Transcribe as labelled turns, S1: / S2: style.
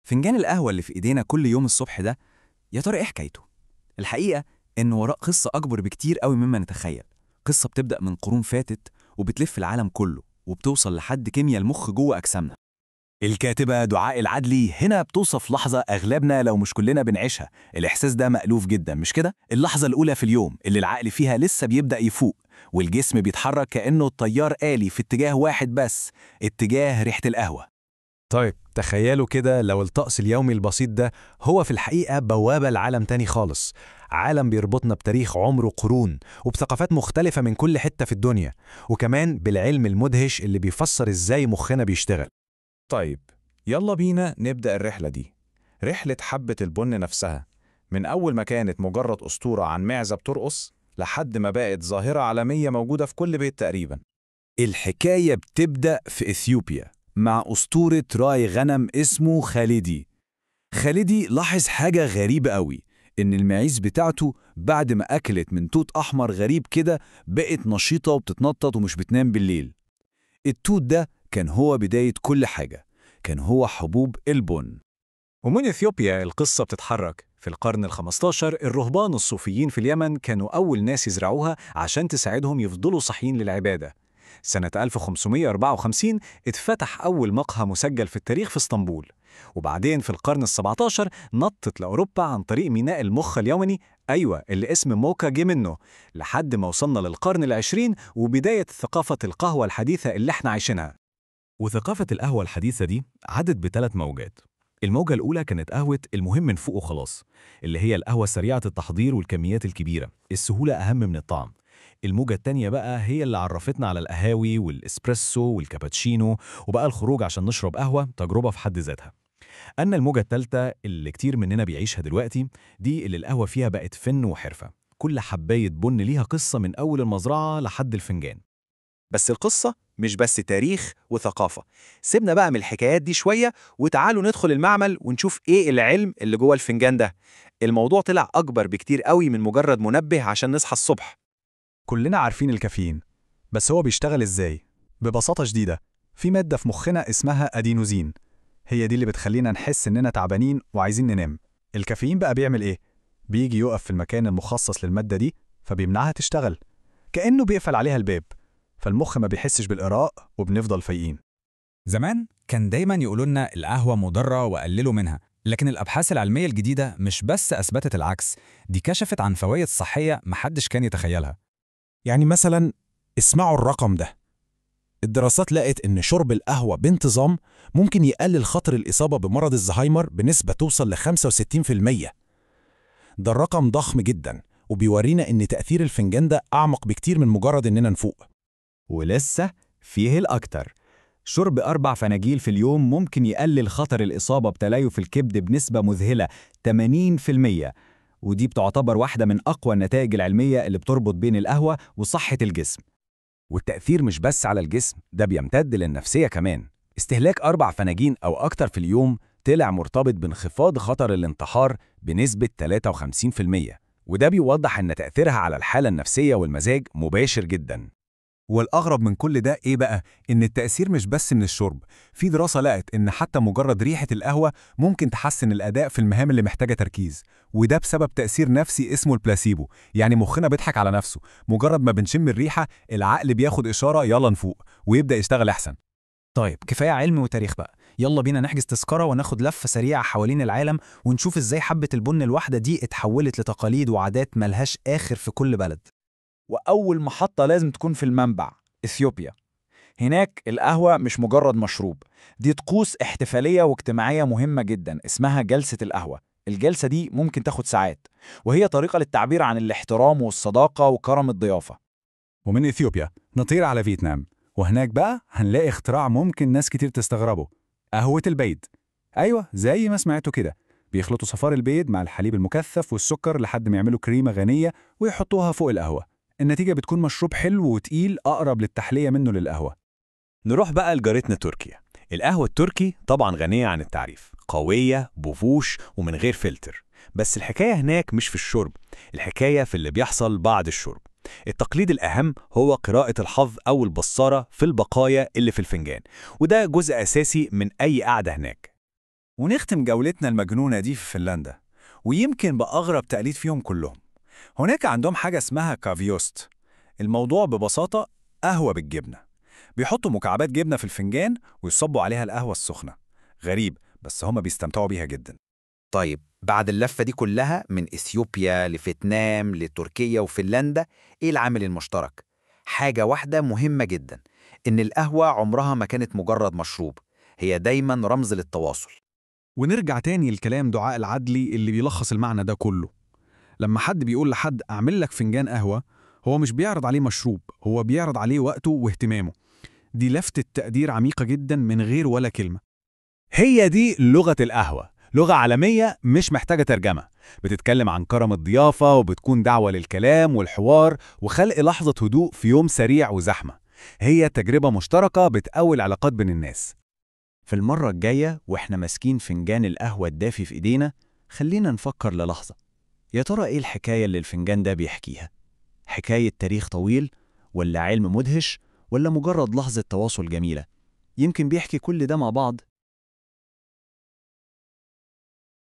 S1: فنجان القهوة اللي في إيدينا كل يوم الصبح ده، يا ترى إيه حكايته؟ الحقيقة إن وراه قصة أكبر بكتير قوي مما نتخيل. قصة بتبدأ من قرون فاتت وبتلف العالم كله وبتوصل لحد كيمياء المخ جوه أجسامنا.
S2: الكاتبة دعاء العدلي هنا بتوصف لحظة أغلبنا لو مش كلنا بنعيشها. الإحساس ده مألوف جدا، مش كده؟ اللحظة الأولى في اليوم اللي العقل فيها لسه بيبدأ يفوق، والجسم بيتحرك كأنه التيار آلي في اتجاه واحد بس، اتجاه ريحة القهوة. طيب تخيلوا كده لو الطقس اليومي البسيط ده هو في الحقيقة بوابة لعالم تاني خالص، عالم بيربطنا بتاريخ عمره قرون وبثقافات مختلفة من كل حتة في الدنيا، وكمان بالعلم المدهش اللي بيفسر إزاي مخنا بيشتغل.
S3: طيب، يلا بينا نبدأ الرحلة دي، رحلة حبة البن نفسها، من أول ما كانت مجرد أسطورة عن معزة بترقص لحد ما بقت ظاهرة عالمية موجودة في كل بيت تقريبا.
S2: الحكاية بتبدأ في إثيوبيا مع أسطورة راعي غنم اسمه خالدي. خالدي لاحظ حاجة غريبة قوي، إن المعيز بتاعته بعد ما أكلت من توت أحمر غريب كده بقت نشيطة وبتتنطط ومش بتنام بالليل. التوت ده كان هو بداية كل حاجة، كان هو حبوب البن.
S4: ومن إثيوبيا القصة بتتحرك. في القرن ال15 الرهبان الصوفيين في اليمن كانوا أول ناس يزرعوها عشان تساعدهم يفضلوا صحيين للعبادة. سنة 1554 اتفتح أول مقهى مسجل في التاريخ في اسطنبول، وبعدين في القرن ال17 نطت لأوروبا عن طريق ميناء المخ اليمني، أيوة اللي اسم موكا جه منه، لحد ما وصلنا للقرن العشرين وبداية ثقافة القهوة الحديثة اللي احنا عايشينها.
S5: وثقافة القهوة الحديثة دي عدت بثلاث موجات. الموجة الأولى كانت قهوة المهم من فوق وخلاص، اللي هي القهوة سريعة التحضير والكميات الكبيرة، السهولة أهم من الطعم. الموجة التانية بقى هي اللي عرفتنا على القهاوي والإسبريسو والكابتشينو، وبقى الخروج عشان نشرب قهوة تجربة في حد ذاتها. أما الموجة التالتة اللي كتير مننا بيعيشها دلوقتي، دي اللي القهوة فيها بقت فن وحرفة، كل حباية بن ليها قصة من أول المزرعة لحد الفنجان.
S6: بس القصة مش بس تاريخ وثقافة. سيبنا بقى من الحكايات دي شوية وتعالوا ندخل المعمل ونشوف ايه العلم اللي جوه الفنجان ده. الموضوع طلع أكبر بكتير قوي من مجرد منبه عشان نصحى الصبح.
S7: كلنا عارفين الكافيين، بس هو بيشتغل ازاي؟ ببساطة شديدة، في مادة في مخنا اسمها أدينوزين، هي دي اللي بتخلينا نحس إننا تعبانين وعايزين ننام. الكافيين بقى بيعمل ايه؟ بيجي يقف في المكان المخصص للمادة دي فبيمنعها تشتغل، كأنه بيقفل عليها الباب، فالمخ ما بيحسش بالإراء وبنفضل فايقين.
S8: زمان كان دايما يقولوا لنا القهوة مضرة وقللوا منها، لكن الأبحاث العلمية الجديدة مش بس أثبتت العكس، دي كشفت عن فوائد صحية محدش كان يتخيلها.
S9: يعني مثلا اسمعوا الرقم ده، الدراسات لقت إن شرب القهوة بانتظام ممكن يقلل خطر الإصابة بمرض الزهايمر بنسبة توصل ل 65%. ده الرقم ضخم جدا وبيورينا إن تأثير الفنجان ده أعمق بكتير من مجرد إننا نفوق.
S10: ولسه فيه الأكتر، شرب 4 فناجيل في اليوم ممكن يقلل خطر الإصابة بتليف الكبد بنسبة مذهلة 80%، ودي بتعتبر واحدة من أقوى النتائج العلمية اللي بتربط بين القهوة وصحة الجسم.
S2: والتأثير مش بس على الجسم، ده بيمتد للنفسية كمان. استهلاك 4 فناجين أو أكتر في اليوم طلع مرتبط بانخفاض خطر الانتحار بنسبة 53%، وده بيوضح إن تأثيرها على الحالة النفسية والمزاج مباشر جداً.
S11: والأغرب من كل ده إيه بقى؟ إن التأثير مش بس من الشرب، في دراسة لقت إن حتى مجرد ريحة القهوة ممكن تحسن الأداء في المهام اللي محتاجة تركيز، وده بسبب تأثير نفسي اسمه البلاسيبو، يعني مخنا بيضحك على نفسه، مجرد ما بنشم الريحة العقل بياخد إشارة يلا نفوق ويبدأ يشتغل أحسن.
S1: طيب كفاية علم وتاريخ بقى، يلا بينا نحجز تذكرة وناخد لفة سريعة حوالين العالم ونشوف إزاي حبة البن الواحدة دي اتحولت لتقاليد وعادات ملهاش آخر في كل بلد.
S6: وأول محطة لازم تكون في المنبع، إثيوبيا. هناك القهوة مش مجرد مشروب، دي طقوس احتفالية واجتماعية مهمة جدا اسمها جلسة القهوة. الجلسة دي ممكن تاخد ساعات، وهي طريقة للتعبير عن الاحترام والصداقة وكرم الضيافة.
S7: ومن إثيوبيا نطير على فيتنام، وهناك بقى هنلاقي اختراع ممكن ناس كتير تستغربه، قهوة البيض. أيوة زي ما سمعتوا كده، بيخلطوا صفار البيض مع الحليب المكثف والسكر لحد ما يعملوا كريمة غنية ويحطوها فوق القهوة. النتيجة بتكون مشروب حلو وتقيل أقرب للتحلية منه للقهوة.
S2: نروح بقى لجارتنا تركيا. القهوة التركي طبعا غنية عن التعريف، قوية بوفوش ومن غير فلتر، بس الحكاية هناك مش في الشرب، الحكاية في اللي بيحصل بعد الشرب. التقليد الأهم هو قراءة الحظ أو البصارة في البقايا اللي في الفنجان، وده جزء أساسي من أي قعدة هناك. ونختم جولتنا المجنونة دي في فنلندا، ويمكن بأغرب تقليد فيهم كلهم. هناك عندهم حاجة اسمها كافيوست. الموضوع ببساطة قهوة بالجبنة. بيحطوا مكعبات جبنة في الفنجان ويصبوا عليها القهوة السخنة. غريب، بس هما بيستمتعوا بيها جدا.
S12: طيب بعد اللفة دي كلها من إثيوبيا لفيتنام لتركيا وفنلندا، إيه العامل المشترك؟ حاجة واحدة مهمة جدا، إن القهوة عمرها ما كانت مجرد مشروب، هي دايما رمز للتواصل.
S13: ونرجع تاني لكلام دعاء العدلي اللي بيلخص المعنى ده كله. لما حد بيقول لحد أعمل لك فنجان قهوة، هو مش بيعرض عليه مشروب، هو بيعرض عليه وقته واهتمامه. دي لفتة تقدير عميقة جدا من غير ولا كلمة.
S2: هي دي لغة القهوة، لغة عالمية مش محتاجة ترجمة. بتتكلم عن كرم الضيافة، وبتكون دعوة للكلام والحوار وخلق لحظة هدوء في يوم سريع وزحمة. هي تجربة مشتركة بتقوي العلاقات بين الناس.
S10: في المرة الجاية وإحنا ماسكين فنجان القهوة الدافي في إيدينا، خلينا نفكر للحظة. يا ترى إيه الحكاية اللي الفنجان ده بيحكيها؟ حكاية تاريخ طويل، ولا علم مدهش، ولا مجرد لحظة تواصل جميلة؟ يمكن بيحكي كل ده مع بعض